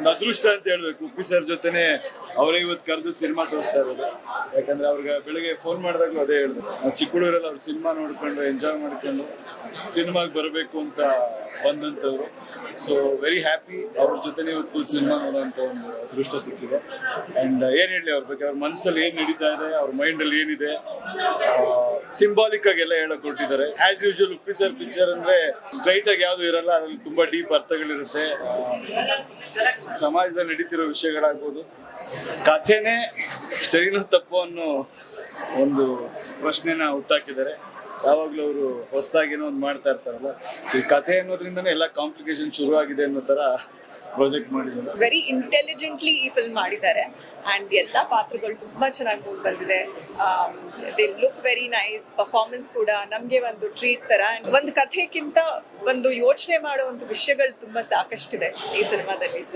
ಒಂದು ಅದೃಷ್ಟ ಅಂತ ಹೇಳ್ಬೇಕು. ಉಪ್ಪಿ ಸರ್ ಜೊತೆನೆ ಅವರೇ ಇವತ್ತು ಕರೆದು ಸಿನಿಮಾ ತೋರಿಸ್ತಾ ಇರೋದು. ಯಾಕಂದ್ರೆ ಅವ್ರಿಗೆ ಬೆಳಿಗ್ಗೆ ಫೋನ್ ಮಾಡಿದಾಗಲೂ ಅದೇ ಹೇಳಿದ್ರು, ನಾವು ಚಿಕ್ಕ ಹುಡುಗರಲ್ಲಿ ಅವ್ರು ಸಿನಿಮಾ ನೋಡ್ಕೊಂಡು ಎಂಜಾಯ್ ಮಾಡ್ಕೊಂಡು ಸಿನಿಮಾಗೆ ಬರಬೇಕು ಅಂತ ಬಂದಂಥವ್ರು. ಸೊ ವೆರಿ ಹ್ಯಾಪಿ ಅವ್ರ ಜೊತೆನೆ ಇವತ್ತು ಸಿನಿಮಾ ನೋಡೋಂಥ ಒಂದು ಅದೃಷ್ಟ ಸಿಕ್ಕಿದೆ. ಆ್ಯಂಡ್ ಏನು ಹೇಳಿ ಅವ್ರ ಬಗ್ಗೆ, ಅವ್ರ ಮನಸ್ಸಲ್ಲಿ ಏನು ನಡೀತಾ ಇದೆ, ಅವ್ರ ಮೈಂಡಲ್ಲಿ ಏನಿದೆ, ಸಿಂಬಾಲಿಕ್ ಆಗಿ ಎಲ್ಲ ಹೇಳಕ್ ಕೊಟ್ಟಿದ್ದಾರೆ. As usual Uppi sir picture ಅಂದ್ರೆ ಸ್ಟ್ರೈಟ್ ಆಗಿ ಯಾವ್ದು ಇರಲ್ಲ, ಅದ್ರಲ್ಲಿ ತುಂಬಾ ಡೀಪ್ ಅರ್ಥಗಳಿರುತ್ತೆ. ಸಮಾಜದಲ್ಲಿ ನಡೀತಿರೋ ವಿಷಯಗಳಾಗ್ಬೋದು, ಕಥೆನೇ ಸರಿನೋ ತಪ್ಪು ಅನ್ನೋ ಒಂದು ಪ್ರಶ್ನೆನ ಹುಟ್ಟಾಕಿದ್ದಾರೆ. ಯಾವಾಗಲೂ ಅವರು ಹೊಸದಾಗೇನೋ ಒಂದು ಮಾಡ್ತಾ ಇರ್ತಾರಲ್ಲ, ಸೊ ಈ ಕಥೆ ಅನ್ನೋದ್ರಿಂದನೇ ಎಲ್ಲ ಕಾಂಪ್ಲಿಕೇಶನ್ ಶುರು ಆಗಿದೆ ಅನ್ನೋ ತರ ಪ್ರಾಜೆಕ್ಟ್ ಮಾಡಿದ್ದಾರೆ. ವೆರಿ ಇಂಟೆಲಿಜೆಂಟ್ಲಿ ಈ ಫಿಲ್ಮ್ ಮಾಡಿದ್ದಾರೆ ಆ್ಯಂಡ್ ಎಲ್ಲ ಪಾತ್ರಗಳು ತುಂಬ ಚೆನ್ನಾಗಿ ಮೂಡ್ ಬಂದಿದೆ. They look very nice. Performance ಕೂಡ ನಮಗೆ ಒಂದು ಟ್ರೀಟ್ ಥರ. ಒಂದು ಕಥೆಗಿಂತ ಒಂದು ಯೋಚನೆ ಮಾಡುವಂಥ ವಿಷಯಗಳು ತುಂಬ ಸಾಕಷ್ಟಿದೆ ಈ ಸಿನಿಮಾದಲ್ಲಿ.